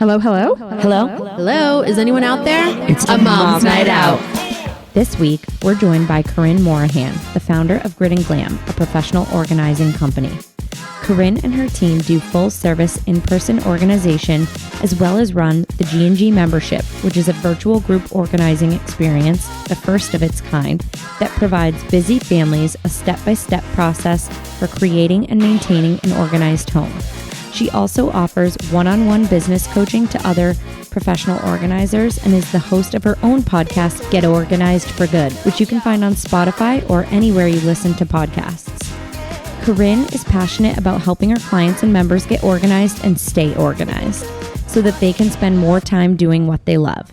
Hello, hello? Hello? Hello? Is anyone out there? It's a mom's night out. This week, we're joined by Corrine Morahan, the founder of Grid Glam, a professional organizing company. Corinne and her team do full-service in-person organization as well as run the G&G membership, which is a virtual group organizing experience, the first of its kind, that provides busy families a step-by-step process for creating and maintaining an organized home. She also offers one-on-one business coaching to other professional organizers and is the host of her own podcast, Get Organized for Good, which you can find on Spotify or anywhere you listen to podcasts. Corinne is passionate about helping her clients and members get organized and stay organized so that they can spend more time doing what they love.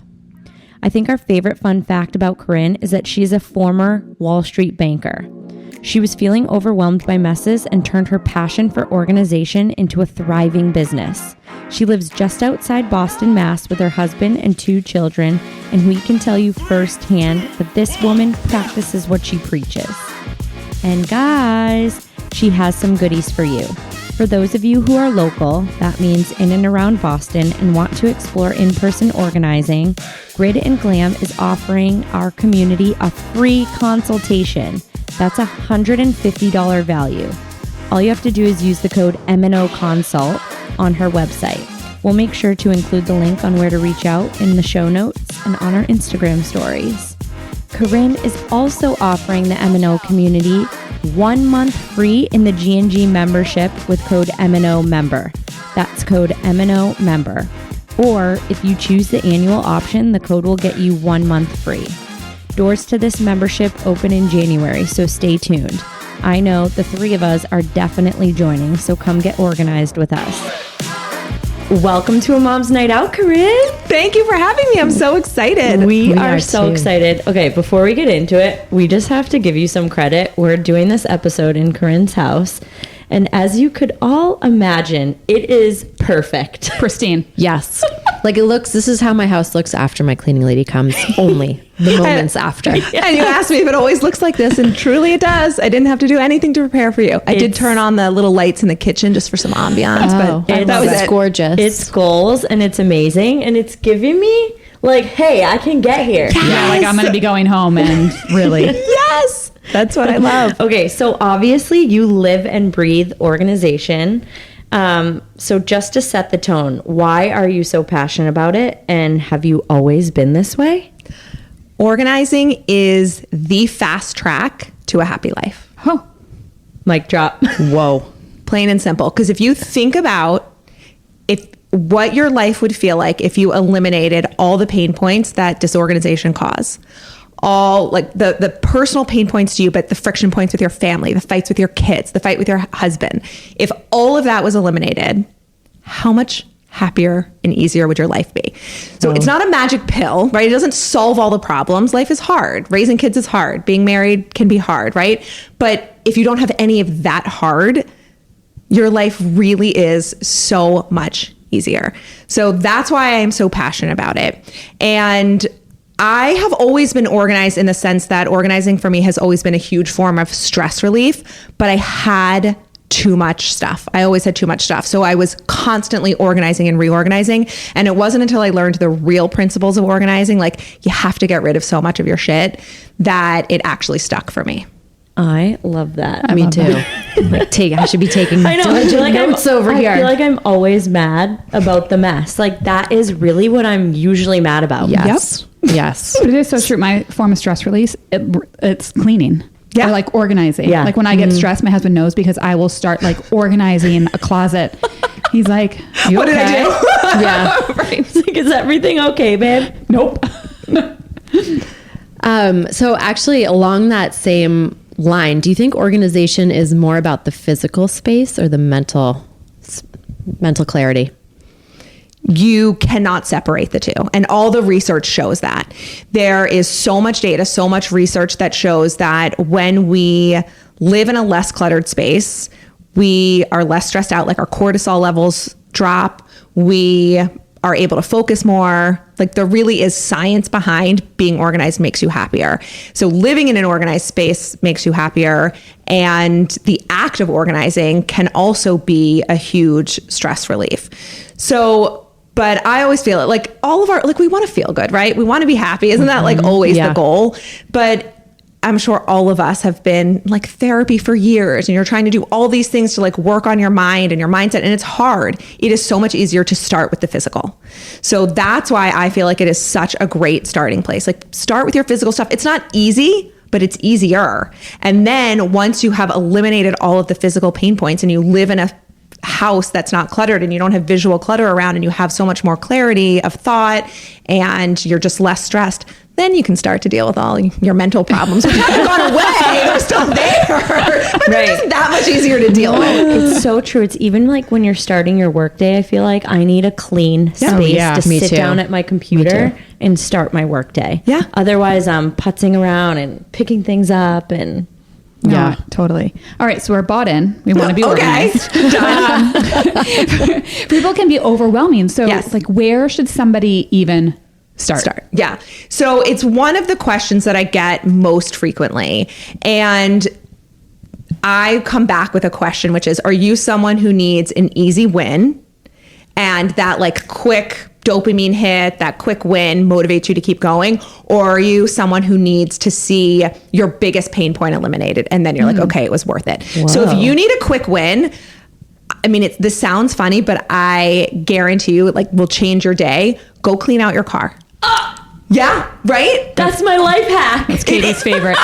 I think our favorite fun fact about Corinne is that she is a former Wall Street banker. She was feeling overwhelmed by messes and turned her passion for organization into a thriving business. She lives just outside Boston, Mass. With her husband and 2 children, and we can tell you firsthand that this woman practices what she preaches. And guys, she has some goodies for you. For those of you who are local, that means in and around Boston, and want to explore in-person organizing, Grid Glam is offering our community a free consultation. That's a $150 value. All you have to do is use the code MNO Consult on her website. We'll make sure to include the link on where to reach out in the show notes and on our Instagram stories. Corinne is also offering the MNO community 1 month free in the G&G membership with code MNO Member. That's code MNO Member. Or if you choose the annual option, the code will get you 1 month free. Doors to this membership open in January, so stay tuned. I know the 3 of us are definitely joining, so come get organized with us. Welcome to a Mom's Night Out, Corinne. Thank you for having me. I'm so excited. We are so excited. Okay, before we get into it, we just have to give you some credit. We're doing this episode in Corinne's house, and as you could all imagine, it is perfect. Pristine. Yes. Like this is how my house looks after my cleaning lady comes. Only the moments after. And you asked me if it always looks like this, and truly it does. I didn't have to do anything to prepare for you. I did turn on the little lights in the kitchen just for some ambiance, but that was gorgeous. It's goals, and it's amazing, and it's giving me like, hey, I can get here. Yes. Yeah, like I'm going to be going home and really. Yes. That's what I love. Okay, so obviously you live and breathe organization. So just to set the tone, why are you so passionate about it? And have you always been this way? Organizing is the fast track to a happy life. Oh, Mic drop. Whoa. Plain and simple. Because if you think about what your life would feel like if you eliminated all the pain points that disorganization cause, all like the personal pain points to you, but the friction points with your family, the fights with your kids, the fight with your husband. If all of that was eliminated, how much happier and easier would your life be? So it's not a magic pill, right? It doesn't solve all the problems. Life is hard. Raising kids is hard. Being married can be hard, right? But if you don't have any of that hard, your life really is so much easier. So that's why I am so passionate about it. And I have always been organized in the sense that organizing for me has always been a huge form of stress relief, but I had too much stuff. I always had too much stuff. So I was constantly organizing and reorganizing. And it wasn't until I learned the real principles of organizing, like you have to get rid of so much of your shit, that it actually stuck for me. I love that. Me too. I should be taking notes over here. I feel like I'm always mad about the mess. Like that is really what I'm usually mad about. Yes. Yep. Yes. but it is so true. My form of stress release, it's cleaning. Yeah. Or like organizing. Yeah. Like when I get stressed, my husband knows because I will start like organizing a closet. He's like, you What okay? did I do? Yeah. Right. It's like, is everything okay, babe? Nope. So actually along that same line, do you think organization is more about the physical space or the mental clarity? You cannot separate the two. And all the research shows that. There is so much data, so much research that shows that when we live in a less cluttered space, we are less stressed out, like our cortisol levels drop. We are able to focus more. Like there really is science behind being organized makes you happier. So living in an organized space makes you happier. And the act of organizing can also be a huge stress relief. So But I always feel it like all of our, like, we want to feel good, right? We want to be happy. Isn't that like always the goal? But I'm sure all of us have been like therapy for years, and you're trying to do all these things to like work on your mind and your mindset. And it's hard. It is so much easier to start with the physical. So that's why I feel like it is such a great starting place. Like, start with your physical stuff. It's not easy, but it's easier. And then once you have eliminated all of the physical pain points and you live in a house that's not cluttered and you don't have visual clutter around and you have so much more clarity of thought and you're just less stressed, then you can start to deal with all your mental problems, which haven't gone away. They're still there, but they're just that much easier to deal with. It's so true. It's even like when you're starting your workday, I feel like I need a clean space to sit down at my computer and start my workday. Yeah. Otherwise, I'm putzing around and picking things up and... Yeah, totally. All right, so we're bought in. We want to be organized. People can be overwhelming. So, like, where should somebody even start? Yeah. So it's one of the questions that I get most frequently. And I come back with a question, which is, are you someone who needs an easy win and that like quick dopamine hit, that quick win motivates you to keep going? Or are you someone who needs to see your biggest pain point eliminated and then you're like, okay, it was worth it. Whoa. So if you need a quick win, I mean, this sounds funny, but I guarantee you, like, will change your day. Go clean out your car. Yeah, right? That's my life hack. That's Katie's favorite.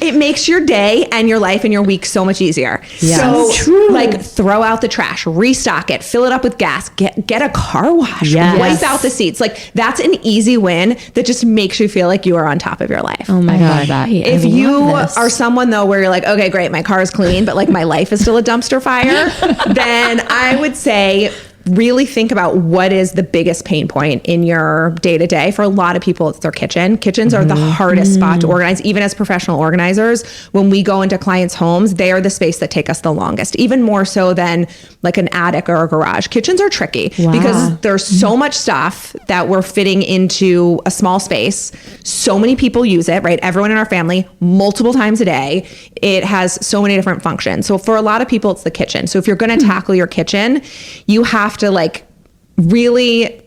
It makes your day and your life and your week so much easier. Yes. So like, throw out the trash, restock it, fill it up with gas, get a car wash, wipe out the seats. Like, that's an easy win that just makes you feel like you are on top of your life. Oh my God. If you are someone though, where you're like, okay, great, my car is clean, but like my life is still a dumpster fire, then I would say, really think about what is the biggest pain point in your day-to-day. For a lot of people, it's their kitchen. Kitchens are the hardest spot to organize. Even as professional organizers, when we go into clients' homes, they are the space that take us the longest, even more so than like an attic or a garage. Kitchens are tricky because there's so much stuff that we're fitting into a small space. So many people use it, right? Everyone in our family, multiple times a day. It has so many different functions. So for a lot of people, it's the kitchen. So if you're going to tackle your kitchen, you have to like really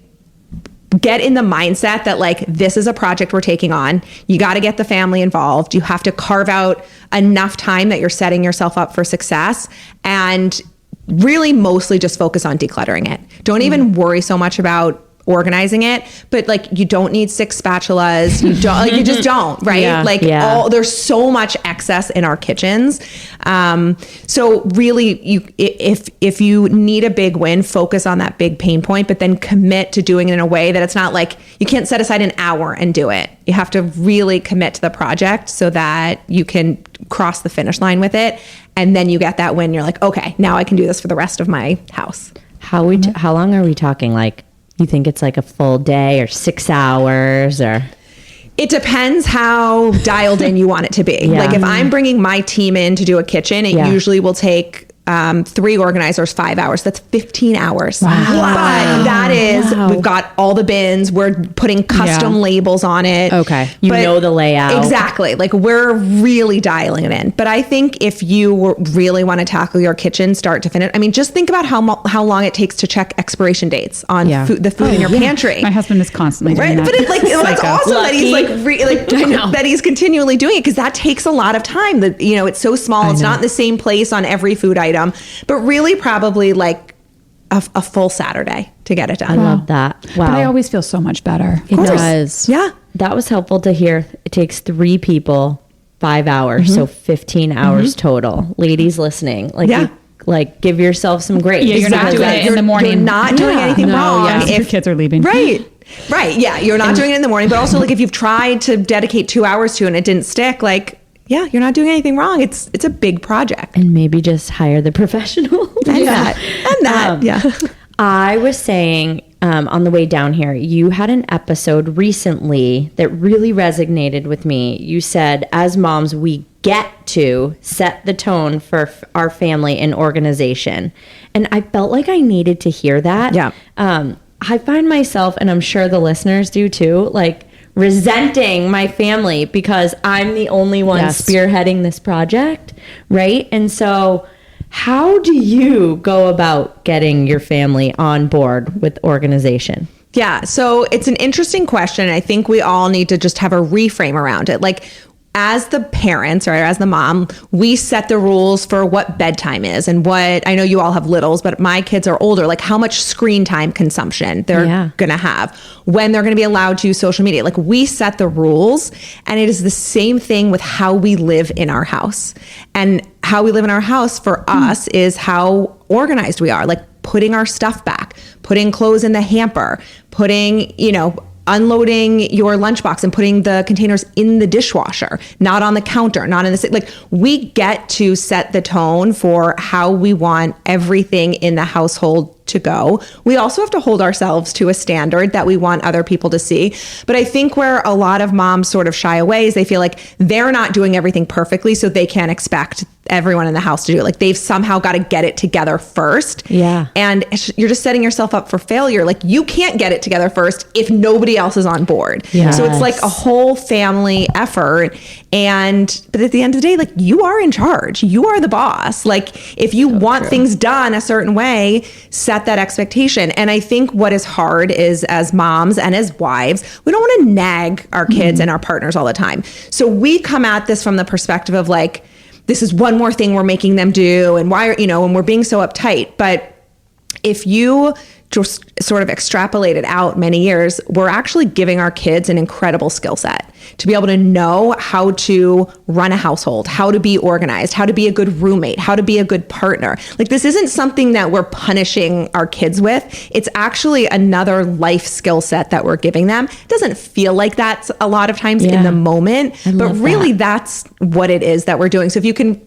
get in the mindset that like, this is a project we're taking on. You got to get the family involved. You have to carve out enough time that you're setting yourself up for success, and really mostly just focus on decluttering it. Don't even worry so much about organizing it, but like, you don't need 6 spatulas. You don't, like, you just don't, right? There's so much excess in our kitchens. So really, if you need a big win, focus on that big pain point, but then commit to doing it in a way that it's not like, you can't set aside an hour and do it. You have to really commit to the project so that you can cross the finish line with it. And then you get that win. You're like, okay, now I can do this for the rest of my house. How long are we talking? Like, you think it's like a full day or 6 hours or? It depends how dialed in you want it to be. Like, if I'm bringing my team in to do a kitchen, it usually will take 3 organizers, 5 hours. That's 15 hours. Wow. But that is, we've got all the bins. We're putting custom labels on it. Okay. You know the layout. Exactly. Like, we're really dialing it in. But I think if you really want to tackle your kitchen start to finish, I mean, just think about how long it takes to check expiration dates on the food in your pantry. My husband is constantly doing that. But it's awesome that he's that he's continually doing it, because that takes a lot of time. That, you know, it's so small. It's not in the same place on every food item. But really probably like a full Saturday to get it done. I love that. Wow. But I always feel so much better. It does. Yeah. That was helpful to hear. It takes 3 people, 5 hours. So 15 hours total. Ladies listening, like, give yourself some grace. Yeah, you're not doing it in the morning. You're not doing anything wrong. Yes, if your kids are leaving. Right. Yeah. You're not doing it in the morning, but also like, if you've tried to dedicate 2 hours to it and it didn't stick, like, yeah, you're not doing anything wrong. It's a big project. And maybe just hire the professional. I was saying on the way down here, you had an episode recently that really resonated with me. You said, as moms, we get to set the tone for our family and organization. And I felt like I needed to hear that. Yeah. I find myself, and I'm sure the listeners do too, like, resenting my family because I'm the only one spearheading this project, right? And so How do you go about getting your family on board with organization? Yeah, so it's an interesting question. I think we all need to just have a reframe around it. Like, as the parents, or as the mom, we set the rules for what bedtime is and what, I know you all have littles, but my kids are older, like how much screen time consumption they're going to have, when they're going to be allowed to use social media. Like, we set the rules, and it is the same thing with how we live in our house. And how we live in our house for us is how organized we are, like putting our stuff back, putting clothes in the hamper, putting, unloading your lunchbox and putting the containers in the dishwasher, not on the counter, not in the sink. Like, we get to set the tone for how we want everything in the household to go. We also have to hold ourselves to a standard that we want other people to see. But I think where a lot of moms sort of shy away is they feel like they're not doing everything perfectly, so they can't expect everyone in the house to do it. Like, they've somehow got to get it together first. Yeah. And you're just setting yourself up for failure. Like, you can't get it together first if nobody else is on board. Yes. So it's like a whole family effort. But at the end of the day, like, you are in charge. You are the boss. Like, if you want things done a certain way, set that expectation. And I think what is hard is, as moms and as wives, we don't want to nag our kids and our partners all the time. So we come at this from the perspective of like, this is one more thing we're making them do, and why are, and we're being so uptight. But if you just sort of extrapolate it out many years, we're actually giving our kids an incredible skill set to be able to know how to run a household, how to be organized, how to be a good roommate, how to be a good partner. Like, this isn't something that we're punishing our kids with. It's actually another life skill set that we're giving them. It doesn't feel like that a lot of times in the moment, but really that's what it is that we're doing. So if you can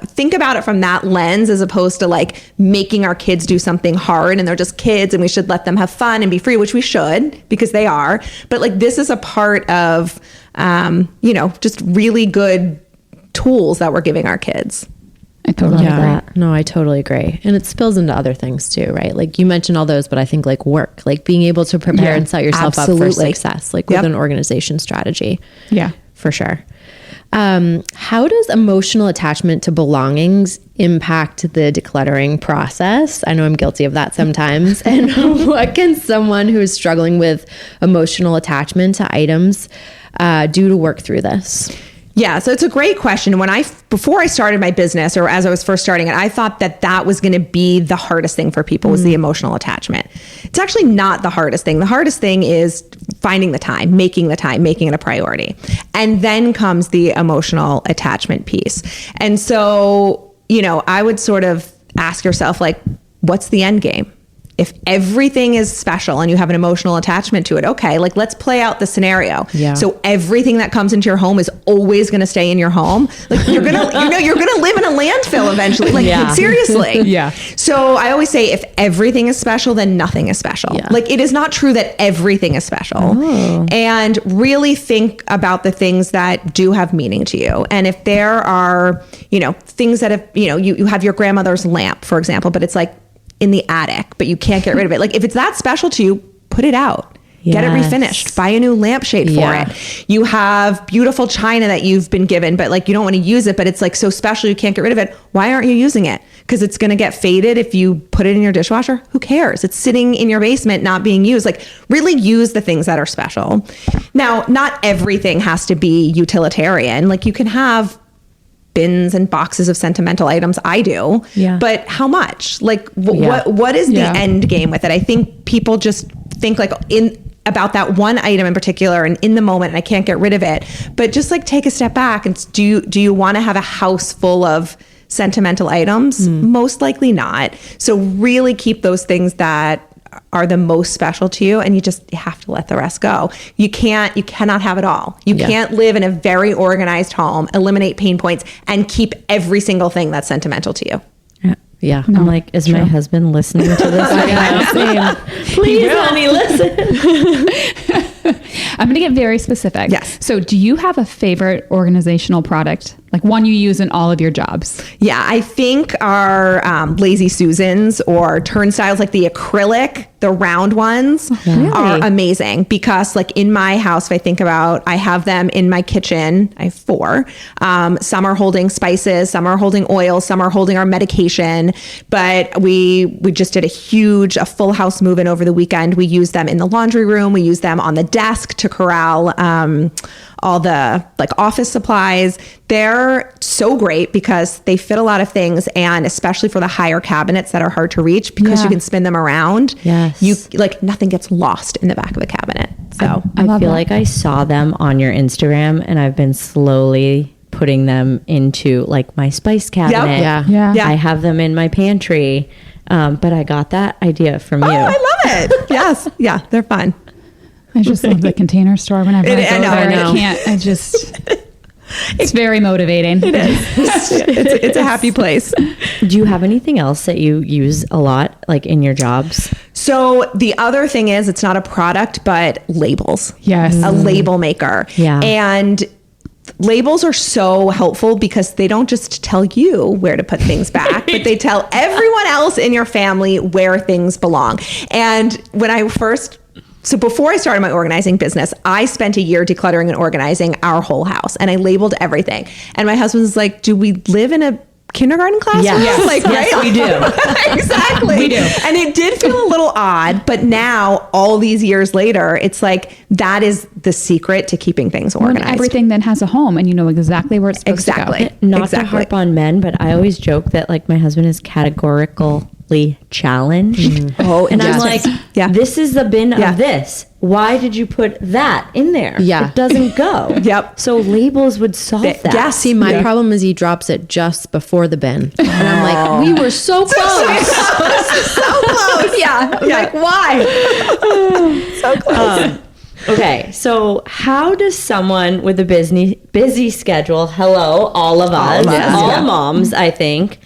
think about it from that lens, as opposed to like making our kids do something hard and they're just kids and we should let them have fun and be free, which we should, because they are. But like, this is a part of, just really good tools that we're giving our kids. I totally agree. That. No, I totally agree. And it spills into other things too, right? Like, you mentioned all those, but I think like work, like being able to prepare and set yourself up for success, like with an organization strategy. Yeah, for sure. How does emotional attachment to belongings impact the decluttering process? I know I'm guilty of that sometimes. And what can someone who is struggling with emotional attachment to items do to work through this? Yeah, so it's a great question. Before I started my business, or as I was first starting it, I thought that was going to be the hardest thing for people, was the emotional attachment. It's actually not the hardest thing. The hardest thing is finding the time, making it a priority. And then comes the emotional attachment piece. And so, I would sort of ask yourself, like, what's the end game? If everything is special and you have an emotional attachment to it, okay, like, let's play out the scenario. Yeah. So everything that comes into your home is always going to stay in your home. Like, you're going to, you're going to live in a landfill eventually. Like, seriously. Yeah. So I always say, if everything is special, then nothing is special. Yeah. Like, it is not true that everything is special. Oh. And really think about the things that do have meaning to you. And if there are, things that have, you have your grandmother's lamp, for example, but it's like in the attic, but you can't get rid of it. Like, if it's that special to you, put it out. Yes. Get it refinished. Buy a new lampshade for it. You have beautiful china that you've been given, but like, you don't want to use it, but it's like so special you can't get rid of it. Why aren't you using it? Because it's going to get faded if you put it in your dishwasher. Who cares? It's sitting in your basement, not being used. Like, really use the things that are special. Now, not everything has to be utilitarian. Like, you can have bins and boxes of sentimental items. I do. Yeah. But how much? Like, what is the end game with it? I think people just think like about that one item in particular and in the moment, and I can't get rid of it. But just like, take a step back and do you want to have a house full of sentimental items? Most likely not. So really keep those things that are the most special to you, and you have to let the rest go. You cannot have it all. You can't live in a very organized home, eliminate pain points, and keep every single thing that's sentimental to you. Yeah. No, I'm like, is my husband listening to this? Please, honey, listen. I'm going to get very specific. Yes. So do you have a favorite organizational product Like one you use in all of your jobs? Yeah, I think our Lazy Susans or turnstiles, like the acrylic, the round ones are amazing because like in my house, if I think about, I have them in my kitchen. I have 4. Some are holding spices, some are holding oil, some are holding our medication. But we just did a full house move-in over the weekend. We use them in the laundry room. We use them on the desk to corral all the like office supplies. They're so great because they fit a lot of things, and especially for the higher cabinets that are hard to reach because you can spin them around. Yes. You like nothing gets lost in the back of the cabinet. So I feel like I saw them on your Instagram, and I've been slowly putting them into like my spice cabinet. Yeah. Yeah. I have them in my pantry. But I got that idea from you. Oh, I love it. Yes. Yeah, they're fun. I just love the Container Store whenever I go I know, there. I know. I can't. It's very motivating. It is. It's a happy place. Do you have anything else that you use a lot, like in your jobs? So the other thing is, it's not a product, but labels. Yes. A label maker. Yeah. And labels are so helpful because they don't just tell you where to put things back, but they tell everyone else in your family where things belong. And so before I started my organizing business, I spent a year decluttering and organizing our whole house, and I labeled everything. And my husband was like, do we live in a kindergarten classroom? Yes. Like, Yes, right? we do. Exactly. We do. And it did feel a little odd, but now all these years later, it's like, that is the secret to keeping things When organized. everything then has a home and you know exactly where it's supposed to Exactly. go. Not Exactly. to harp on men, but I always joke that like my husband is categorically challenged. Oh, and I'm yes. like, Yeah. this is the bin Yeah. of this. Why did you put that in there? Yeah. It doesn't go. Yep. So labels would solve that. Yeah. See, my problem is he drops it just before the bin. And I'm like, we were so close. So close. Yeah. I'm like, why? So close. Okay, so how does someone with a busy schedule, hello, all of us, all yeah. moms, I think,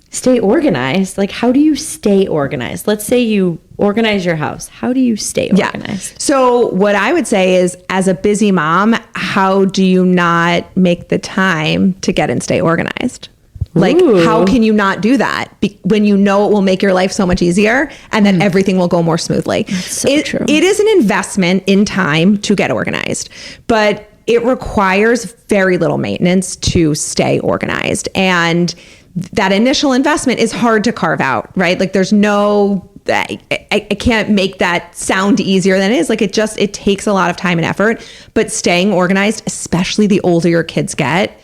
stay organized? Like, how do you stay organized? Let's say you organize your house. How do you stay organized? So what I would say is, as a busy mom, how do you not make the time to get and stay organized? Like, Ooh. how can you not do that when you know it will make your life so much easier and that everything will go more smoothly? so true. It is an investment in time to get organized, but it requires very little maintenance to stay organized. And that initial investment is hard to carve out, right? Like there's no, I can't make that sound easier than it is. Like it takes a lot of time and effort, but staying organized, especially the older your kids get,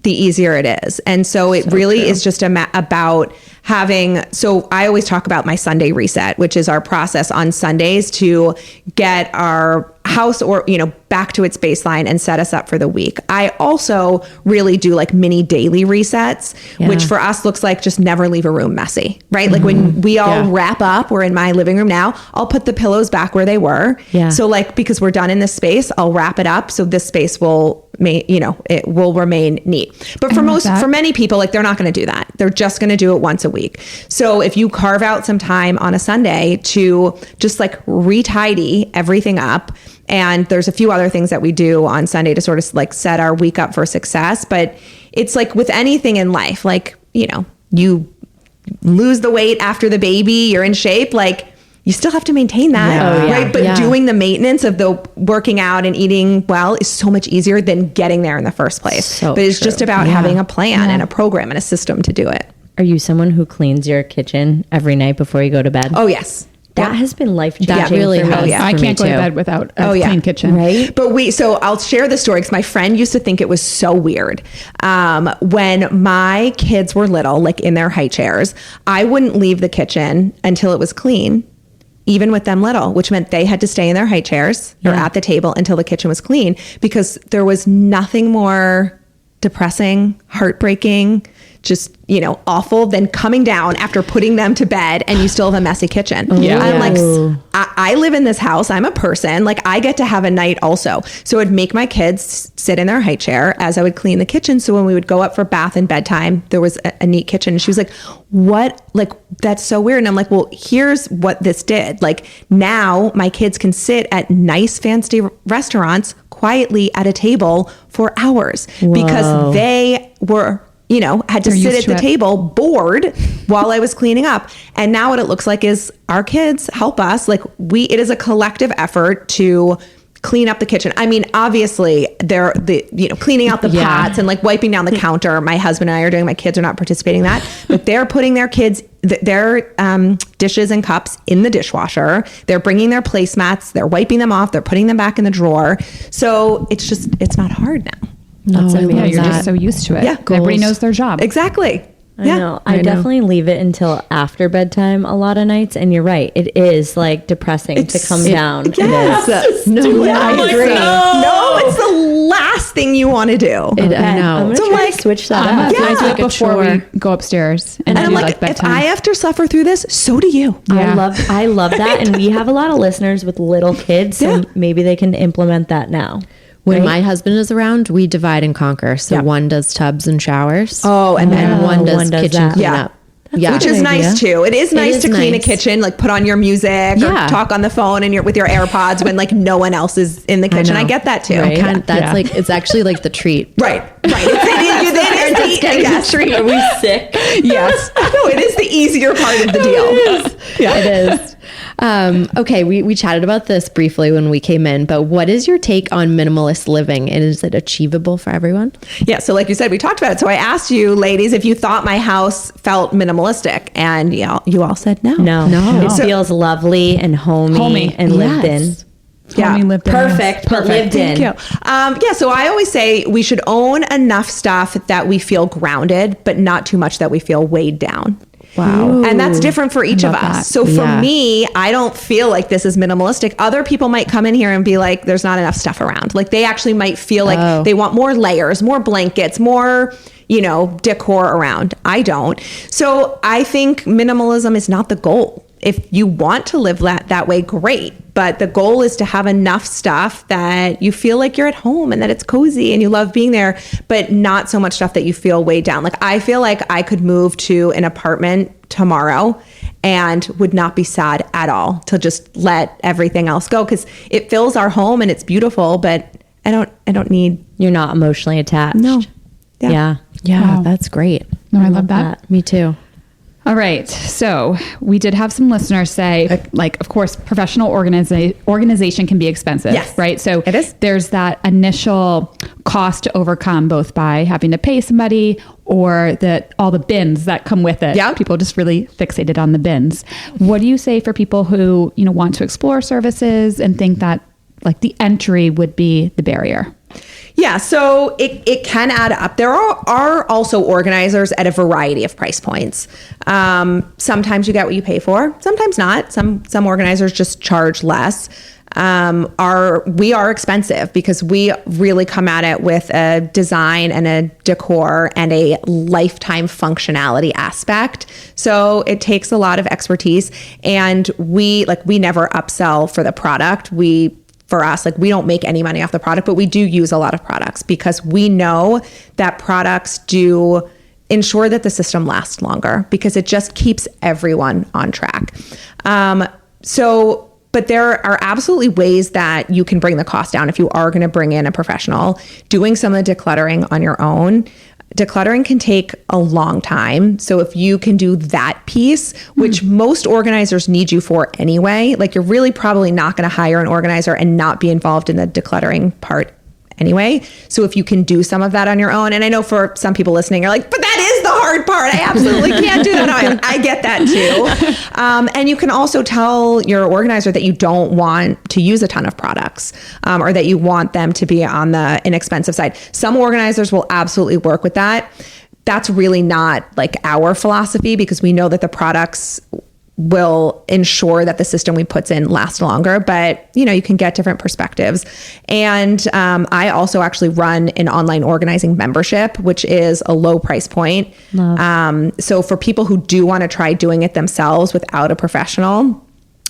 the easier it is. And so it really is just about having, so I always talk about my Sunday reset, which is our process on Sundays to get our house or, back to its baseline and set us up for the week. I also really do like mini daily resets, which for us looks like just never leave a room messy, right? Like when we all wrap up, we're in my living room now, I'll put the pillows back where they were. Yeah. So like, because we're done in this space, I'll wrap it up. So this space will, it will remain neat. But for many people, like they're not going to do that. They're just going to do it once a week. So if you carve out some time on a Sunday to just like retidy everything up, and there's a few other things that we do on Sunday to sort of like set our week up for success. But it's like with anything in life, like, you lose the weight after the baby, you're in shape, like you still have to maintain that, right? But doing the maintenance of the working out and eating well is so much easier than getting there in the first place. But it's just about having a plan and a program and a system to do it. Are you someone who cleans your kitchen every night before you go to bed? Oh, yes. That has been life-changing. That really for me. has. yeah. I for can't me go to too. bed without a clean kitchen. Right? But so I'll share the story because my friend used to think it was so weird. When my kids were little, like in their high chairs, I wouldn't leave the kitchen until it was clean, even with them little, which meant they had to stay in their high chairs or at the table until the kitchen was clean, because there was nothing more depressing, heartbreaking just, awful than coming down after putting them to bed and you still have a messy kitchen. Yeah. I'm like, I live in this house. I'm a person. Like, I get to have a night also. So I'd make my kids sit in their high chair as I would clean the kitchen. So when we would go up for bath and bedtime, there was a neat kitchen. And she was like, what? Like, that's so weird. And I'm like, well, here's what this did. Like, now my kids can sit at nice fancy restaurants quietly at a table for hours because they were, had to sit at the table bored while I was cleaning up. And now what it looks like is our kids help us. Like, it is a collective effort to clean up the kitchen. I mean, obviously they're cleaning out the pots and like wiping down the counter. My husband and I are doing, my kids are not participating in that, but they're putting their dishes and cups in the dishwasher. They're bringing their placemats, they're wiping them off, they're putting them back in the drawer. So it's not hard now. That's Yeah, you're just so used to it. Yeah. Everybody knows their job. Exactly. I know. I definitely leave it until after bedtime a lot of nights. And you're right. It is like depressing to come down. Yes. I agree. No, it's the last thing you want to do. I know. I'm going to try to switch that I'm up. gonna do it like a before we chore. go upstairs and And do I'm like, if bedtime. I have to suffer through this, so do you. Yeah. I love that. And we have a lot of listeners with little kids. So Yeah. maybe they can implement that now. When my husband is around, we divide and conquer. So one does tubs and showers. Oh, and and one does one does kitchen that. cleanup. Yeah. Which is good nice too. It is nice is to clean a nice. kitchen, like put on your music or Yeah. talk on the phone and with your AirPods when like no one else is in the kitchen. I know. get that too. Right? That's Yeah. like, it's actually like the treat. Right. It is the Are we sick? yes. No, it is the easier part of the deal. Yeah, it is. Okay, we chatted about this briefly when we came in, but what is your take on minimalist living? And is it achievable for everyone? Yeah. So like you said, we talked about it. So I asked you ladies if you thought my house felt minimalistic, and you all said no. No. It feels lovely and homey and lived in. Yeah. Homey lived in house. Perfect, but lived in. Thank you. So I always say we should own enough stuff that we feel grounded, but not too much that we feel weighed down. Wow. And that's different for each of us. that. So for Yeah. me, I don't feel like this is minimalistic. Other people might come in here and be like, there's not enough stuff around. Like they actually might feel like they want more layers, more blankets, more, decor around. I don't. So I think minimalism is not the goal. If you want to live that way, great. But the goal is to have enough stuff that you feel like you're at home and that it's cozy and you love being there, but not so much stuff that you feel weighed down. Like I feel like I could move to an apartment tomorrow and would not be sad at all to just let everything else go because it fills our home and it's beautiful, but I don't need. You're not emotionally attached. No. Yeah. Yeah, Wow. that's great. No, I love that. Me too. All right. So we did have some listeners say, like, of course, professional organization can be expensive, Yes, right? So it is. There's that initial cost to overcome, both by having to pay somebody or all the bins that come with it. Yeah. People just really fixated on the bins. What do you say for people who, want to explore services and think that like the entry would be the barrier? Yeah, so it can add up. There are also organizers at a variety of price points. Sometimes you get what you pay for, sometimes not. Some organizers just charge less. We are expensive because we really come at it with a design and a decor and a lifetime functionality aspect. So it takes a lot of expertise, and we never upsell for the product. For us, we don't make any money off the product, but we do use a lot of products because we know that products do ensure that the system lasts longer because it just keeps everyone on track. But there are absolutely ways that you can bring the cost down if you are going to bring in a professional. Doing some of the decluttering on your own. Decluttering can take a long time. So if you can do that piece, which most organizers need you for anyway, like you're really probably not going to hire an organizer and not be involved in the decluttering part anyway. So if you can do some of that on your own, and I know for some people listening are like, but that is the hard part. I absolutely can't do that. No, I get that too. And you can also tell your organizer that you don't want to use a ton of products or that you want them to be on the inexpensive side. Some organizers will absolutely work with that. That's really not like our philosophy because we know that the products will ensure that the system we put in lasts longer, but you can get different perspectives. And I also actually run an online organizing membership, which is a low price point. So for people who do want to try doing it themselves without a professional,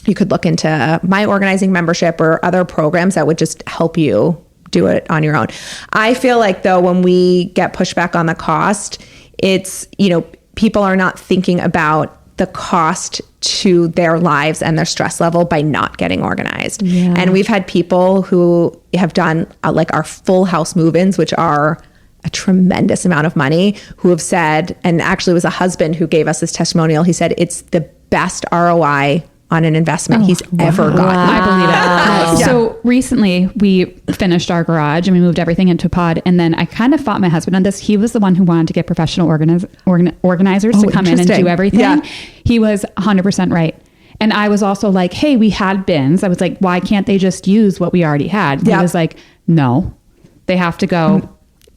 you could look into my organizing membership or other programs that would just help you do it on your own. I feel like though, when we get pushback on the cost, it's, people are not thinking about the cost to their lives and their stress level by not getting organized. Yeah. And we've had people who have done like our full house move-ins, which are a tremendous amount of money, who have said, and actually it was a husband who gave us this testimonial. He said, it's the best ROI on an investment he's ever gotten. I believe it. Yeah. So recently we finished our garage and we moved everything into a pod. And then I kind of fought my husband on this. He was the one who wanted to get professional organizers to come in and do everything. Yeah. He was 100% right. And I was also like, hey, we had bins. I was like, why can't they just use what we already had? He was like, no, they have to go.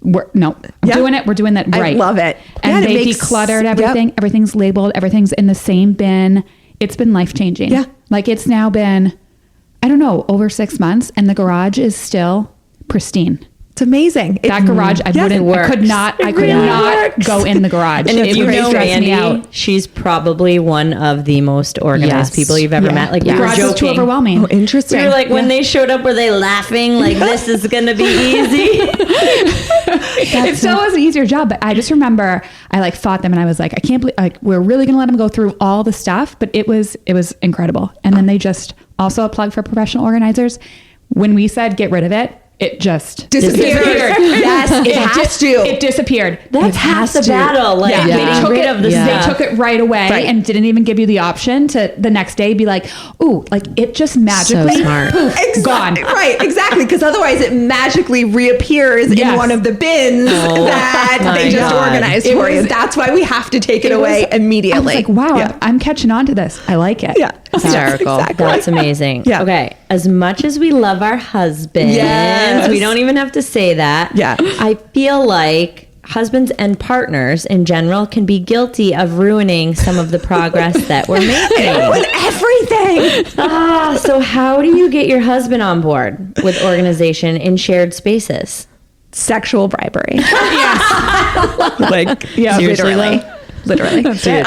Doing it. We're doing that right. I love it. And they decluttered everything. Yep. Everything's labeled. Everything's in the same bin. It's been life-changing. Yeah. Like it's now been, I don't know, over 6 months and the garage is still pristine. It's amazing. That garage, I could not go in the garage. And if you know Mandy, she's probably one of the most organized people you've ever met. Like the garage was too overwhelming. Oh, interesting. We were like, when they showed up, were they laughing? Like, this is going to be easy. It still was an easier job, but I just remember I like fought them and I was like, I can't believe like we're really going to let them go through all the stuff, but it was incredible. And then they just also a plug for professional organizers. When we said get rid of it, it just disappeared. Yes, it has to. It disappeared. That's half the battle. Like getting rid of the stuff. They took it right away and didn't even give you the option to the next day be like, ooh, like it just magically gone. Right, exactly. Because otherwise it magically reappears in one of the bins that they just organized for you. That's why we have to take it away immediately. I was like, wow, I'm catching on to this. I like it. Yeah. Hysterical. Exactly. That's amazing. Yeah. Okay. As much as we love our husbands, we don't even have to say that. Yeah. I feel like husbands and partners in general can be guilty of ruining some of the progress that we're making. With everything. So how do you get your husband on board with organization in shared spaces? Sexual bribery. Yes. Seriously, literally. That's it.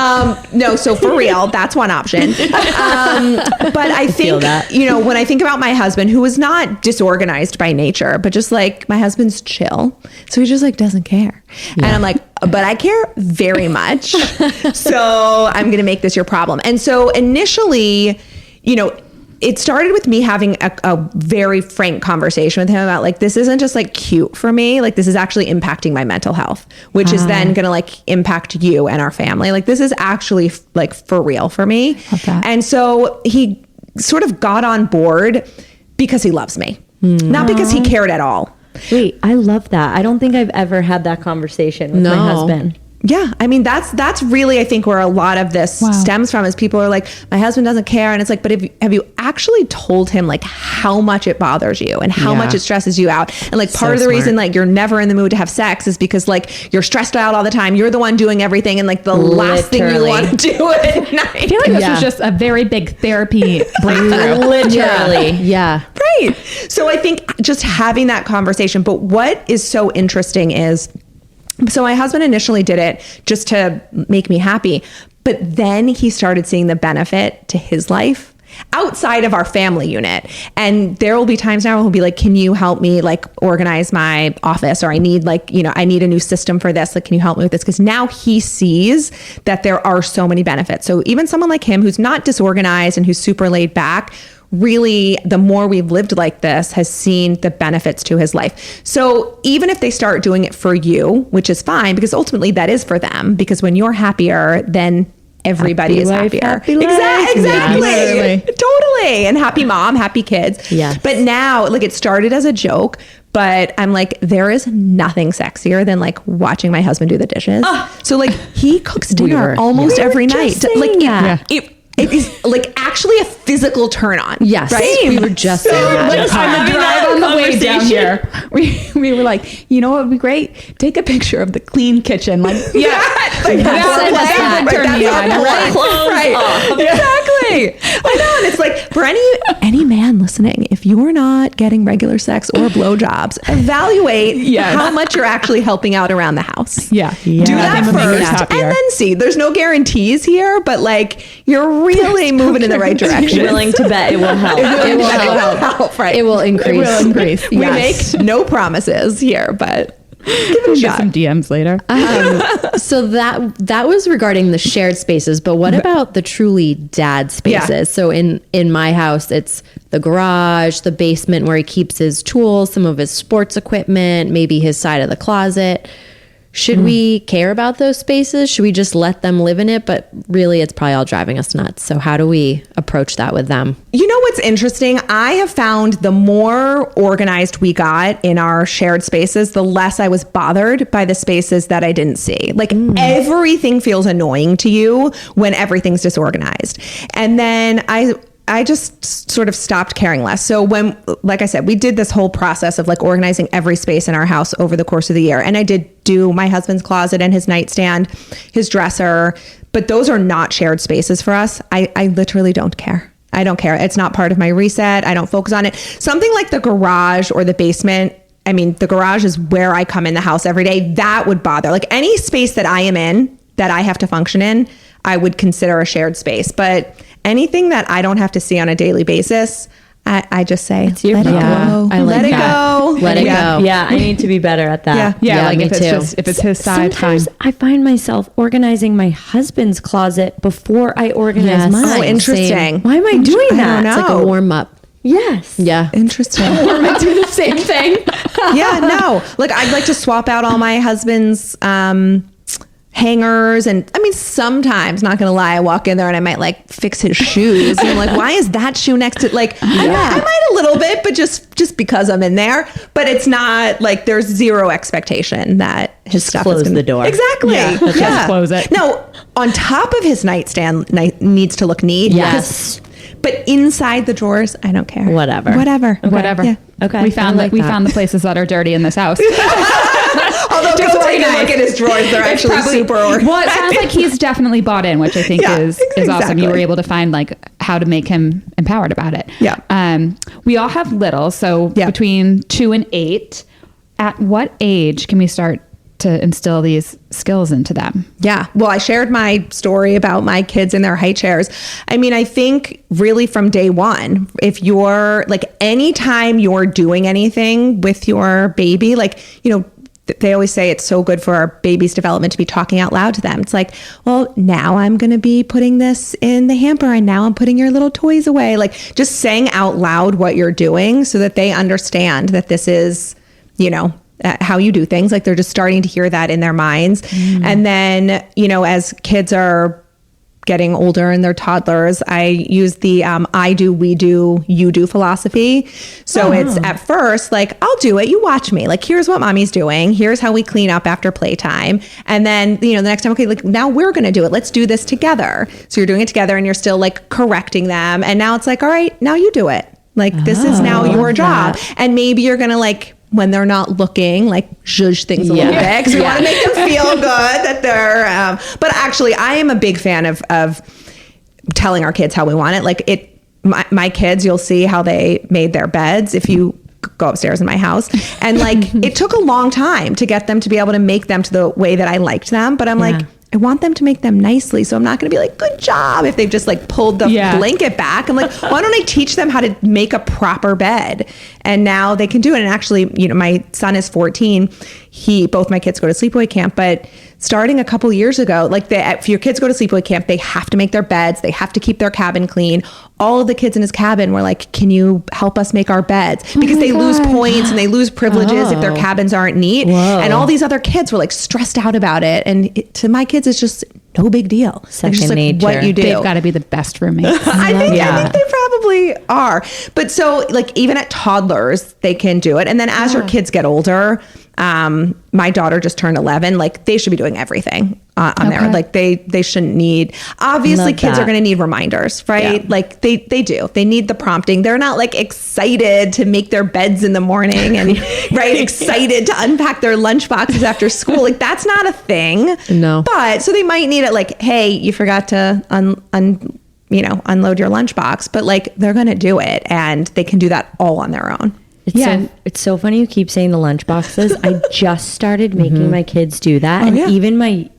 No, so for real, that's one option. But I think, when I think about my husband, who is not disorganized by nature, but just like my husband's chill. So he just like doesn't care. Yeah. And I'm like, but I care very much. So I'm going to make this your problem. And so initially, it started with me having a very frank conversation with him about like, this isn't just like cute for me. Like this is actually impacting my mental health, which is then going to like impact you and our family. Like this is actually like for real for me. And so he sort of got on board because he loves me, not because he cared at all. Wait, I love that. I don't think I've ever had that conversation with my husband. Yeah. I mean, that's really, I think where a lot of this stems from is people are like, my husband doesn't care. And it's like, but have you actually told him like how much it bothers you and how much it stresses you out? And like part of the reason like you're never in the mood to have sex is because like you're stressed out all the time. You're the one doing everything. And like the last thing you want to do at night. I feel like this was just a very big therapy breakthrough. Literally. Yeah. Right. So I think just having that conversation, but what is so interesting is, so my husband initially did it just to make me happy, but then he started seeing the benefit to his life outside of our family unit. And there will be times now he'll be like, can you help me like organize my office? Or I need like, I need a new system for this. Like, can you help me with this? Because now he sees that there are so many benefits. So even someone like him who's not disorganized and who's super laid back, really, the more we've lived like this, has seen the benefits to his life. So even if they start doing it for you, which is fine, because ultimately that is for them, because when you're happier, then everybody is happier. Exactly. Totally. And happy mom, happy kids. Yes. But now, like, it started as a joke, but I'm like, there is nothing sexier than like watching my husband do the dishes. So like he cooks dinner almost every night. Like it is like actually a physical turn on. Yes. Right? We were just saying that. On the drive on the way down here, we were like, you know what would be great? Take a picture of the clean kitchen. Like, yeah, like that would turn me on, right? Exactly. I know. And it's like, for any man listening, if you're not getting regular sex or blowjobs, evaluate how much you're actually helping out around the house. Yeah. Do that first and then see. There's no guarantees here, but like you're really moving in the right direction. Willing to bet it will help. It will help. Right. It will increase. It will increase. We make no promises here, but give it a Get shot. some DMs later. So that was regarding the shared spaces, but what about the truly dad spaces? Yeah. So in my house, it's the garage, the basement where he keeps his tools, some of his sports equipment, maybe his side of the closet. Should we care about those spaces? Should we just let them live in it? But really, it's probably all driving us nuts. So how do we approach that with them? You know what's interesting? I have found the more organized we got in our shared spaces, the less I was bothered by the spaces that I didn't see. Like everything feels annoying to you when everything's disorganized. And then I just sort of stopped caring less. So when, like I said, we did this whole process of like organizing every space in our house over the course of the year. And I did do my husband's closet and his nightstand, his dresser, but those are not shared spaces for us. I literally don't care. I don't care. It's not part of my reset. I don't focus on it. Something like the garage or the basement. I mean, the garage is where I come in the house every day. That would bother. Like any space that I am in, that I have to function in, I would consider a shared space. But anything that I don't have to see on a daily basis, I just say, let it go. I like let it that. go. Let it go. Yeah, I need to be better at that. Yeah, like me if it's too. just if it's his side, fine. Sometimes I find myself organizing my husband's closet before I organize Yes. mine. Oh, interesting. Same. Why am I doing I that? don't know. It's like a warm up. Yes. Yeah. Interesting. I do the same thing. Yeah, no. Like I'd like to swap out all my husband's hangers, and I mean sometimes, not gonna lie, I walk in there and I might like fix his shoes and I'm like, why is that shoe next to like I might a little bit, but just because I'm in there. But it's not like there's zero expectation that his stuff close is gonna, the door. Exactly. Just close it. No, on top of his nightstand needs to look neat. Yes. But inside the drawers, I don't care. Whatever. Whatever. Yeah. Okay. We found I like we that. found the places that are dirty in this house. Although go take a look at his drawers, they're actually super organized. Well, it sounds like he's definitely bought in, which I think is awesome. You were exactly. able to find like how to make him empowered about it. Yeah. We all have little, so between 2 and 8. At what age can we start to instill these skills into them? Yeah. Well, I shared my story about my kids in their high chairs. I mean, I think really from day one, if you're like, anytime you're doing anything with your baby, like, you know, they always say it's so good for our baby's development to be talking out loud to them. It's like, well, now I'm going to be putting this in the hamper and now I'm putting your little toys away. Like just saying out loud what you're doing so that they understand that this is, you know, how you do things. Like they're just starting to hear that in their minds. And then, you know, as kids are getting older and they're toddlers, I use the I do, we do, you do philosophy. So it's at first like, I'll do it, you watch me. Like, here's what mommy's doing. Here's how we clean up after playtime. And then, you know, the next time, okay, like now we're going to do it. Let's do this together. So you're doing it together and you're still like correcting them. And now it's like, all right, now you do it. Like this is now your job. And maybe you're going to like, when they're not looking, like zhuzh things a little bit because we want to make them feel good that they're but actually I am a big fan of telling our kids how we want it. Like my kids, you'll see how they made their beds if you go upstairs in my house, and like it took a long time to get them to be able to make them to the way that I liked them, but I'm like, I want them to make them nicely. So I'm not going to be like, good job, if they've just like pulled the blanket back. I'm like, why don't I teach them how to make a proper bed? And now they can do it. And actually, you know, my son is 14. Both my kids go to sleepaway camp, but starting a couple years ago, like if your kids go to sleepaway camp, they have to make their beds. They have to keep their cabin clean. All of the kids in his cabin were like, can you help us make our beds? Because they lose points and they lose privileges if their cabins aren't neat. Whoa. And all these other kids were like stressed out about it. And to my kids, it's just no big deal. Second it's just like nature. what you do. They've got to be the best roommates. I think they probably are. But so like even at toddlers, they can do it. And then as your kids get older, My daughter just turned 11. Like they should be doing everything on there. Like they shouldn't need, obviously kids are going to need reminders, right? Yeah. Like they do. They need the prompting. They're not like excited to make their beds in the morning and excited to unpack their lunch boxes after school. Like that's not a thing. No. But so they might need it like, hey, you forgot to unload your lunchbox, but like they're going to do it and they can do that all on their own. It's so funny you keep saying the lunch boxes. I just started making my kids do that. Even my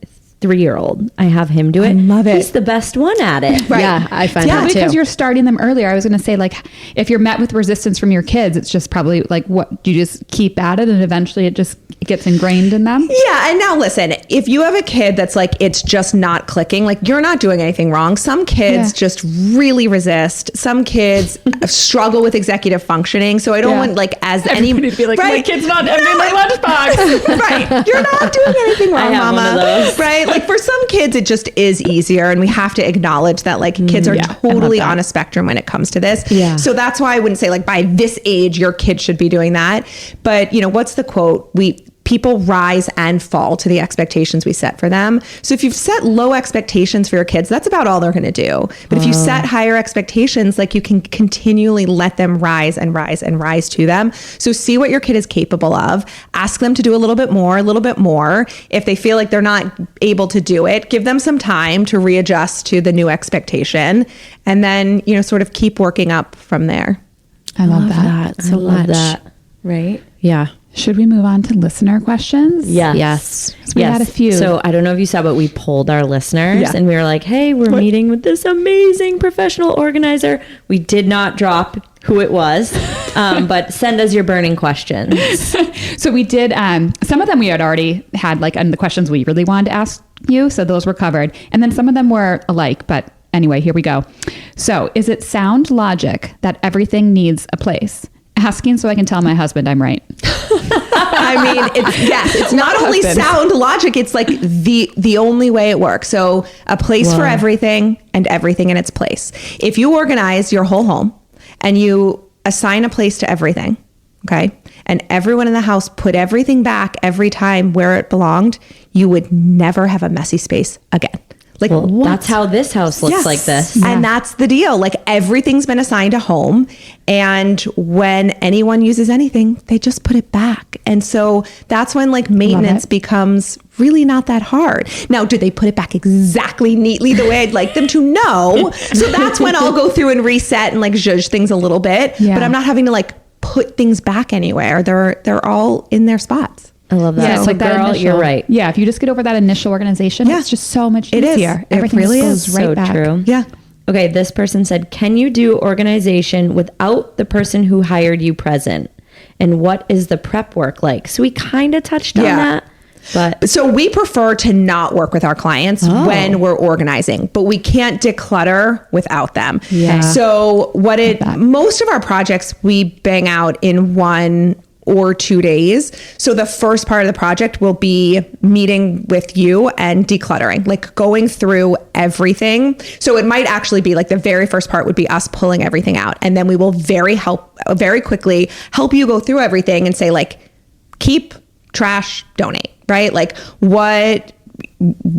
3-year-old, I have him do it. I love it. He's the best one at it. Right. Yeah, I find that too. Because you're starting them earlier. I was going to say, like, if you're met with resistance from your kids, it's just probably like, what, you just keep at it and eventually it gets ingrained in them? Yeah. And now listen, if you have a kid that's like, it's just not clicking, like you're not doing anything wrong. Some kids just really resist. Some kids struggle with executive functioning. So I don't want like everybody to be like, my kid's not emptying my lunchbox. Right. You're not doing anything wrong, mama. Right. Like for some kids, it just is easier. And we have to acknowledge that like kids are totally on a spectrum when it comes to this. Yeah. So that's why I wouldn't say like by this age, your kid should be doing that. But you know, what's the quote? People rise and fall to the expectations we set for them. So if you've set low expectations for your kids, that's about all they're going to do. But if you set higher expectations, like you can continually let them rise and rise and rise to them. So see what your kid is capable of. Ask them to do a little bit more. If they feel like they're not able to do it, give them some time to readjust to the new expectation. And then, you know, sort of keep working up from there. I love that so much. That. Right? Yeah. Should we move on to listener questions? Yes. So we had a few. So I don't know if you saw, but we polled our listeners and we were like, hey, we're meeting with this amazing professional organizer. We did not drop who it was, but send us your burning questions. So we did, some of them we had already had like the questions we really wanted to ask you. So those were covered. And then some of them were alike, but anyway, here we go. So is it sound logic that everything needs a place? Asking so I can tell my husband I'm right. I mean, it's not only sound logic, it's like the only way it works. So a place for everything and everything in its place. If you organize your whole home and you assign a place to everything, okay, and everyone in the house put everything back every time where it belonged, you would never have a messy space again. Like that's how this house looks like this. Yeah. And that's the deal. Like everything's been assigned a home. And when anyone uses anything, they just put it back. And so that's when like maintenance becomes really not that hard. Now, do they put it back exactly neatly the way I'd like them to? No. So that's when I'll go through and reset and like zhuzh things a little bit. Yeah. But I'm not having to like put things back anywhere. They're all in their spots. I love that. Yeah, it's like that initial, you're right. Yeah, if you just get over that initial organization, it's just so much easier. Everything really goes right back. True. Yeah. Okay, this person said, can you do organization without the person who hired you present? And what is the prep work like? So we kind of touched on that. But so we prefer to not work with our clients when we're organizing, but we can't declutter without them. Yeah. So most of our projects we bang out in 1 or 2 days. So the first part of the project will be meeting with you and decluttering, like going through everything. So it might actually be like the very first part would be us pulling everything out. And then we will very quickly help you go through everything and say like, keep, trash, donate, right? Like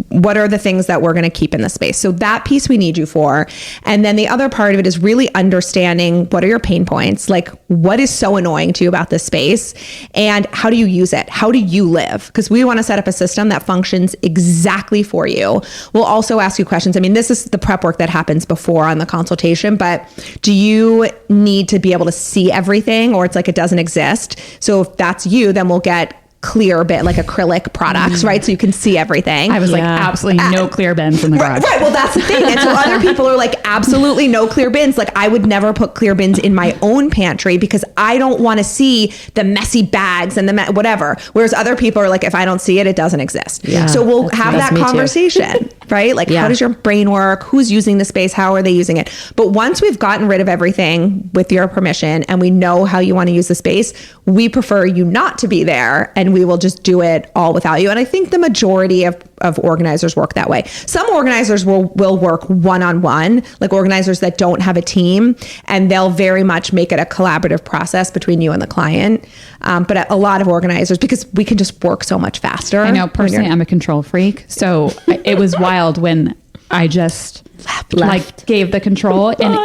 what are the things that we're going to keep in the space? So that piece we need you for. And then the other part of it is really understanding what are your pain points? Like what is so annoying to you about this space and how do you use it? How do you live? Because we want to set up a system that functions exactly for you. We'll also ask you questions. I mean, this is the prep work that happens before on the consultation, but do you need to be able to see everything or it's like it doesn't exist? So if that's you, then we'll get clear bit like acrylic products, right? So you can see everything. I was like, absolutely no clear bins in the garage. Right. Well, that's the thing. And so other people are like, absolutely no clear bins. Like I would never put clear bins in my own pantry because I don't want to see the messy bags and the whatever. Whereas other people are like, if I don't see it, it doesn't exist. Yeah, so we'll have that conversation, right? Like how does your brain work? Who's using the space? How are they using it? But once we've gotten rid of everything with your permission and we know how you want to use the space, we prefer you not to be there and then we will just do it all without you. And I think the majority of organizers work that way. Some organizers will work one-on-one, like organizers that don't have a team, and they'll very much make it a collaborative process between you and the client. But a lot of organizers, because we can just work so much faster. I know, personally, I'm a control freak. So it was wild when I just like gave the control and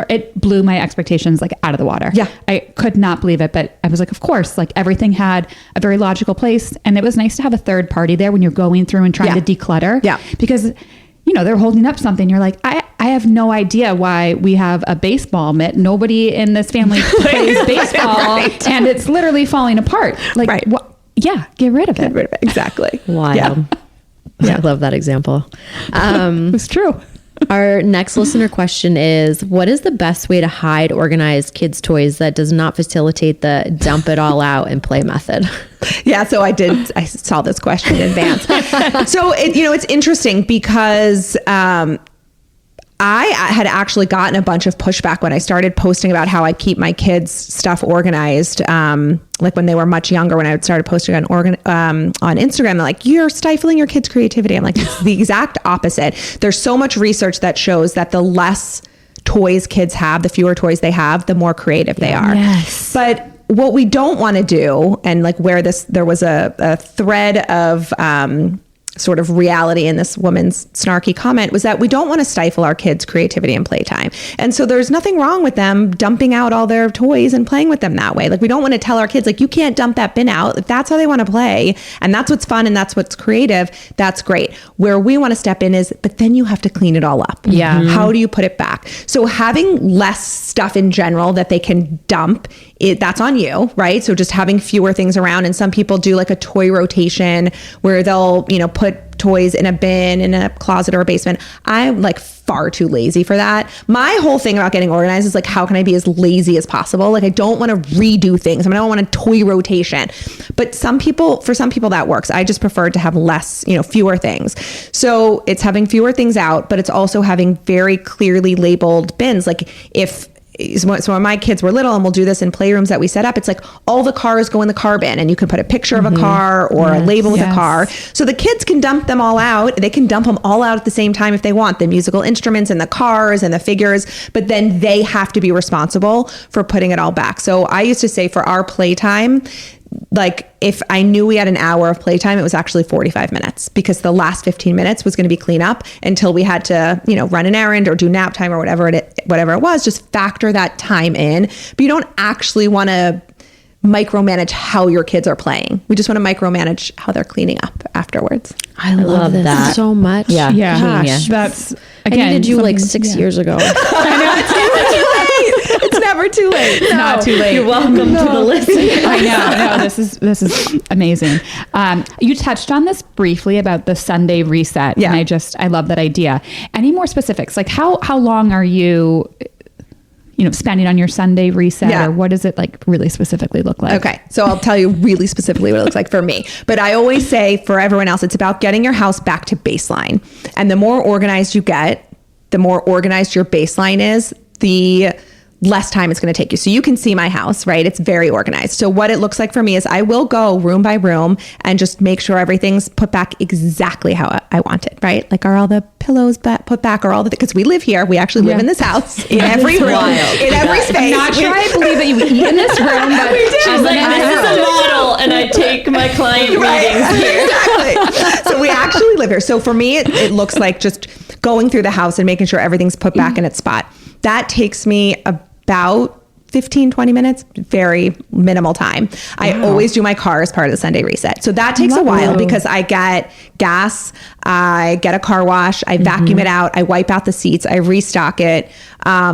it blew my expectations like out of the water. Yeah. I could not believe it, but I was like, of course, like everything had a very logical place. And it was nice to have a third party there when you're going through and trying to declutter. Yeah. Because, you know, they're holding up something. You're like, I have no idea why we have a baseball mitt. Nobody in this family plays baseball and it's literally falling apart. Like, yeah, get rid of it. Get rid of it. Exactly. Wild. Yeah. I love that example. It's true. Our next listener question is, what is the best way to hide organized kids' toys that does not facilitate the dump it all out and play method? Yeah, so I saw this question in advance. So it's interesting because I had actually gotten a bunch of pushback when I started posting about how I keep my kids' stuff organized. Like when they were much younger, when I started posting on Instagram, they're like, you're stifling your kids' creativity. I'm like, it's the exact opposite. There's so much research that shows that the less toys kids have, the fewer toys they have, the more creative they are. Yes. But what we don't want to do, and like where there was a thread of sort of reality in this woman's snarky comment, was that we don't want to stifle our kids' creativity and playtime. And so there's nothing wrong with them dumping out all their toys and playing with them that way. Like, we don't want to tell our kids, like, you can't dump that bin out. If that's how they want to play and that's what's fun and that's what's creative, that's great. Where we want to step in is, but then you have to clean it all up. Yeah. Mm-hmm. How do you put it back? So having less stuff in general that they can dump, that's on you, right? So just having fewer things around. And some people do like a toy rotation where they'll, put toys in a bin in a closet or a basement. I'm like far too lazy for that. My whole thing about getting organized is like, how can I be as lazy as possible? Like, I don't want to redo things. I mean, I don't want a toy rotation, but for some people that works. I just prefer to have less, fewer things. So it's having fewer things out, but it's also having very clearly labeled bins. Like, so when my kids were little, and we'll do this in playrooms that we set up, it's like all the cars go in the car bin, and you can put a picture of a car or a label with a car. So the kids can dump them all out. They can dump them all out at the same time if they want, the musical instruments and the cars and the figures, but then they have to be responsible for putting it all back. So I used to say for our playtime, like, if I knew we had an hour of playtime, it was actually 45 minutes, because the last 15 minutes was going to be cleanup until we had to, run an errand or do nap time or whatever it was. Just factor that time in. But you don't actually want to micromanage how your kids are playing. We just want to micromanage how they're cleaning up afterwards. I love this that so much. Yeah. Gosh, that's, again, I needed you like 6 years ago. It's never too late. No. Not too late. You're welcome to the listen. I know. No, this is amazing. You touched on this briefly about the Sunday reset. Yeah. And I love that idea. Any more specifics? Like how long are you, spending on your Sunday reset, or what does it like really specifically look like? Okay. So I'll tell you really specifically what it looks like for me. But I always say for everyone else, it's about getting your house back to baseline. And the more organized you get, the more organized your baseline is, the less time it's going to take you. So you can see my house, right? It's very organized. So what it looks like for me is I will go room by room and just make sure everything's put back exactly how I want it, right? Like, are all the pillows put back, or all the, because we live here, we actually live in this house, in every room, in every space. I'm not sure I believe that you eat in this room, but we do. She's like, this is a model, and I take my client meetings here. Exactly. So we actually live here. So for me, it looks like just going through the house and making sure everything's put back in its spot. That takes me about 15, 20 minutes, very minimal time. Wow. I always do my car as part of the Sunday reset. So that takes a while, because I get gas, I get a car wash, I vacuum it out, I wipe out the seats, I restock it. I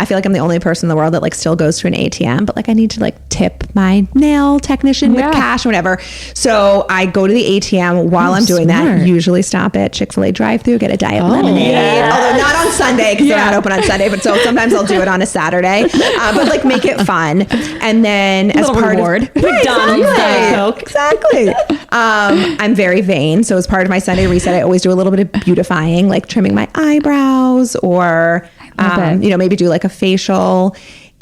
feel like I'm the only person in the world that like still goes to an ATM, but like I need to like tip my nail technician with cash or whatever. So I go to the ATM while I'm doing that, usually stop at Chick-fil-A drive-thru, get a diet lemonade. Yeah. Although not on Sunday, because they're not open on Sunday, but so sometimes I'll do it on a Saturday. But like make it fun. And then as part of McDonald's Diet Coke. Exactly. I'm very vain. So as part of my Sunday reset, I always do a little bit of beautifying, like trimming my eyebrows, or maybe do like a facial.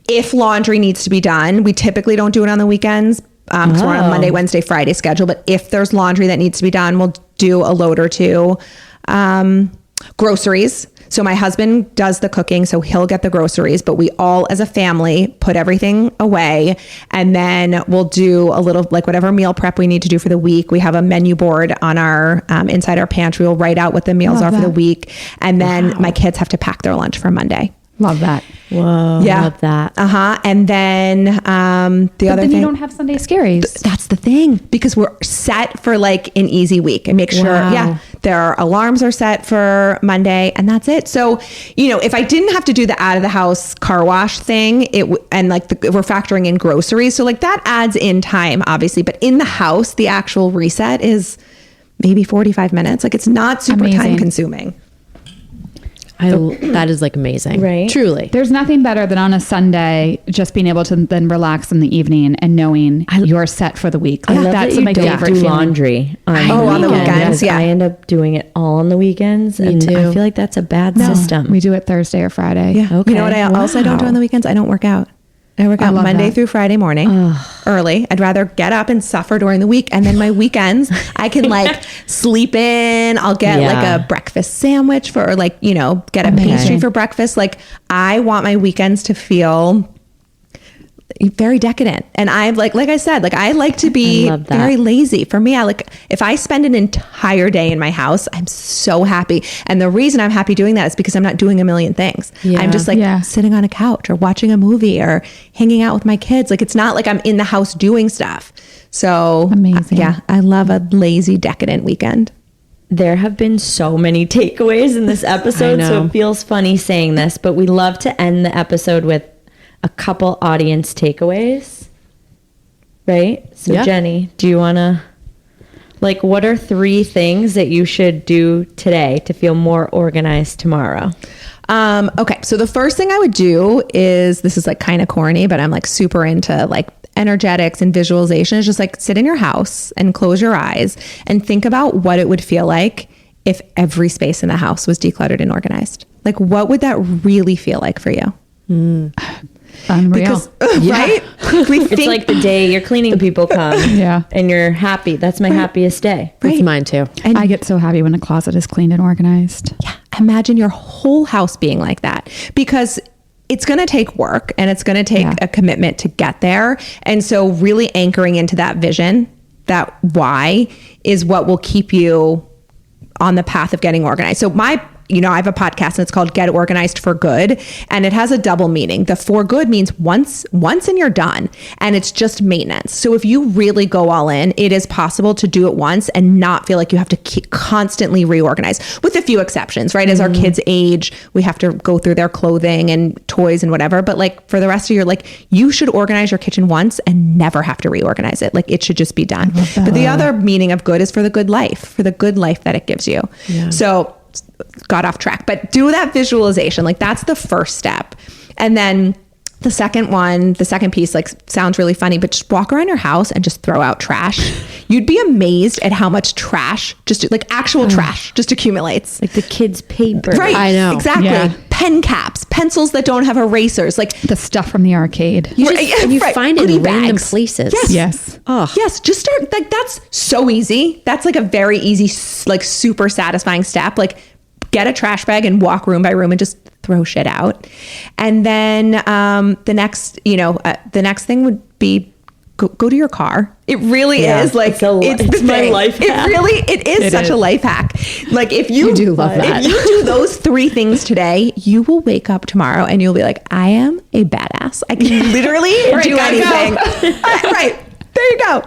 If laundry needs to be done, we typically don't do it on the weekends. 'cause we're on a Monday, Wednesday, Friday schedule. But if there's laundry that needs to be done, we'll do a load or two. Groceries. So my husband does the cooking, so he'll get the groceries, but we all as a family put everything away, and then we'll do a little, like whatever meal prep we need to do for the week. We have a menu board on our inside our pantry. We'll write out what the meals are for the week, and then my kids have to pack their lunch for Monday. Love that. Whoa. Yeah. Love that. And then the other thing, you don't have Sunday scaries. that's the thing, because we're set for like an easy week, and make sure, their alarms are set for Monday, and that's it. So, if I didn't have to do the out of the house car wash thing, and like we're factoring in groceries. So like that adds in time, obviously, but in the house, the actual reset is maybe 45 minutes. Like it's not super time consuming. That is like amazing. Right. Truly. There's nothing better than on a Sunday just being able to then relax in the evening and knowing you're set for the week. I love that's that you my don't favorite do feeling. laundry on the weekends. because I end up doing it all on the weekends, and too. I feel like that's a bad system. We do it Thursday or Friday. Yeah. Okay. You know what I also don't do on the weekends? I don't work out. I work out love Monday that. through Friday morning early. I'd rather get up and suffer during the week. And then my weekends, I can like sleep in. I'll get like a breakfast sandwich for like, get a pastry for breakfast. Like I want my weekends to feel very decadent. And I'm like I said, like I like to be very lazy. For me, if I spend an entire day in my house, I'm so happy. And the reason I'm happy doing that is because I'm not doing a million things. I'm just like sitting on a couch or watching a movie or hanging out with my kids. Like it's not like I'm in the house doing stuff. So amazing. I love a lazy, decadent weekend. There have been so many takeaways in this episode, so it feels funny saying this, but we love to end the episode with a couple audience takeaways, right? So Jenny, do you want to, what are 3 things that you should do today to feel more organized tomorrow? Okay. So the first thing I would do is, this is like kind of corny, but I'm like super into like energetics and visualization, is just like sit in your house and close your eyes and think about what it would feel like if every space in the house was decluttered and organized. Like what would that really feel like for you? Unreal. Because, right? It's like the day your cleaning people come and you're happy. That's my happiest day. That's mine too. And I get so happy when a closet is cleaned and organized. Yeah. Imagine your whole house being like that, because it's going to take work and it's going to take a commitment to get there. And so really anchoring into that vision, that why, is what will keep you on the path of getting organized. So I have a podcast and it's called Get Organized for Good. And it has a double meaning. The for good means once and you're done, and it's just maintenance. So if you really go all in, it is possible to do it once and not feel like you have to constantly reorganize, with a few exceptions, right? As our kids age, we have to go through their clothing and toys and whatever. But like for the rest of your, you should organize your kitchen once and never have to reorganize it. Like it should just be done. But the other meaning of good is for the good life that it gives you. Yeah. So got off track, but do that visualization. Like that's the first step. And then the second piece, sounds really funny, but just walk around your house and just throw out trash. You'd be amazed at how much trash, actual trash, just accumulates. Like the kids' paper. Right. I know. Exactly. Yeah. Pen caps, pencils that don't have erasers, the stuff from the arcade. You find it Goodie in random bags. places. Yes. Oh. Yes. Just start. That's so easy. That's like a very easy, super satisfying step. Get a trash bag and walk room by room and just throw shit out. And then the next thing would be go to your car. It really is it's my life hack. It is such a life hack. If you do love that. If you do those 3 things today, you will wake up tomorrow and you'll be like, I am a badass. I can literally do anything. Right. There you go.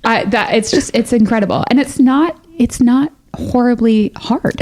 It's incredible. And it's not horribly hard.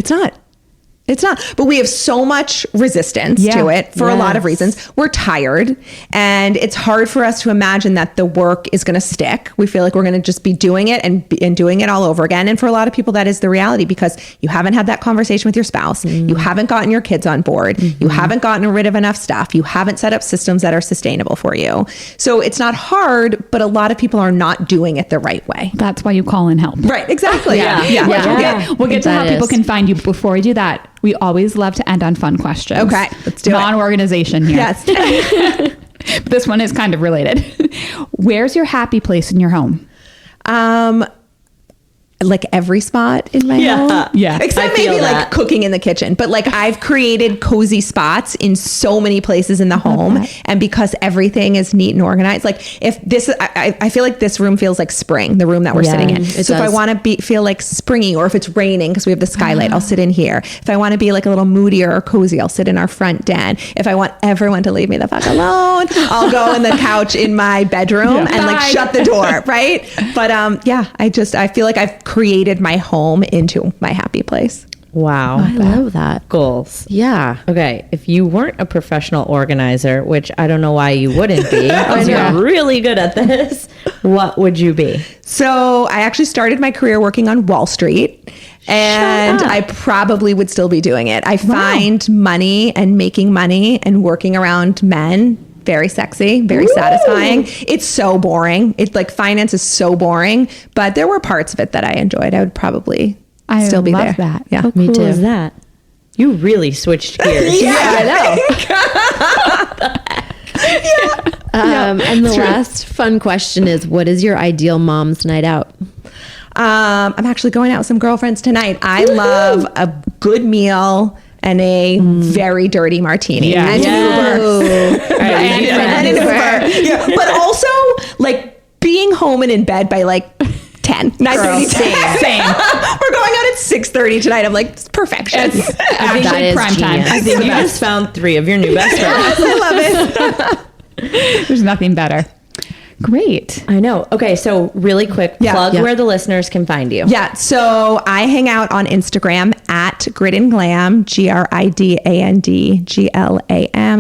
It's not, but we have so much resistance to it for a lot of reasons. We're tired, and it's hard for us to imagine that the work is going to stick. We feel like we're going to just be doing it and doing it all over again. And for a lot of people, that is the reality, because you haven't had that conversation with your spouse. You haven't gotten your kids on board. You haven't gotten rid of enough stuff. You haven't set up systems that are sustainable for you. So it's not hard, but a lot of people are not doing it the right way. That's why you call in help. Right. Exactly. We'll get to how people can find you. Before we do that, we always love to end on fun questions. Okay, let's do it. Non-organization here. Yes. This one is kind of related. Where's your happy place in your home? Like every spot in my home. Yeah. Except maybe like cooking in the kitchen. But like I've created cozy spots in so many places in the home. And because everything is neat and organized, like if this, I feel like this room feels like spring, the room that we're sitting in. So if I want to feel like springy, or if it's raining because we have the skylight, I'll sit in here. If I want to be like a little moodier or cozy, I'll sit in our front den. If I want everyone to leave me the fuck alone, I'll go on the couch in my bedroom and like shut the door. Right. But I feel like I've created my home into my happy place. Wow. I love that. Goals. Yeah. Okay. If you weren't a professional organizer, which I don't know why you wouldn't be, because you're really good at this, what would you be? So I actually started my career working on Wall Street, and I probably would still be doing it. I find money and making money and working around men very sexy, very satisfying. It's so boring. It's like finance is so boring, but there were parts of it that I enjoyed. I would probably still be there. That. Yeah. How Me cool too. is that? You really switched gears. And the last fun question is, what is your ideal mom's night out? I'm actually going out with some girlfriends tonight. I love a good meal and a very dirty martini. Yeah. And an Uber. And an Uber. Yeah. But also like being home and in bed by like 10, 9:30. Same. We're going out at 6:30 tonight. I'm like, it's perfection. It's That actually is prime time. genius. I think you just found 3 of your new best friends. I love it. There's nothing better. Great. I know. Okay, so really quick, plug where the listeners can find you. Yeah, so I hang out on Instagram at Grid Glam, GRIDANDGLAM.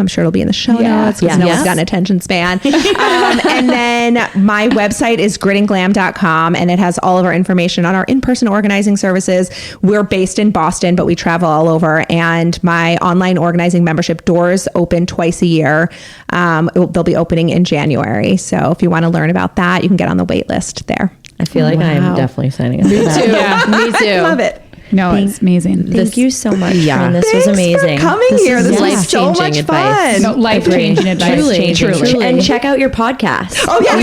I'm sure it'll be in the show notes because no one's got an attention span. And then my website is gridandglam.com, and it has all of our information on our in-person organizing services. We're based in Boston, but we travel all over. And my online organizing membership doors open twice a year. They'll be opening in January. So if you want to learn about that, you can get on the wait list there. I feel like I am definitely signing up for that. Yeah. Me too. Love it. No, it's amazing. Thank you so much. Corinne. This was Thanks amazing. for coming here. This was so life-changing much advice. fun. No, life-changing advice. Truly. And check out your podcast. Oh yeah,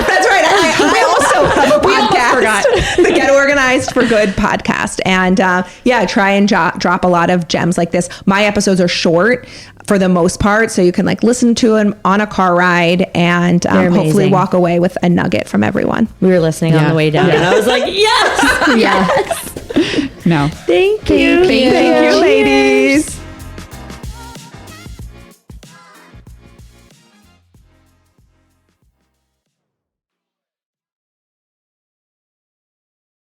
that's right. I also have a podcast, the Get Organized for Good podcast, and I try and drop a lot of gems like this. My episodes are short for the most part, so you can like listen to them on a car ride and hopefully walk away with a nugget from everyone. We were listening on the way down, and I was like, yes, Yes. No. Thank you. Thank you.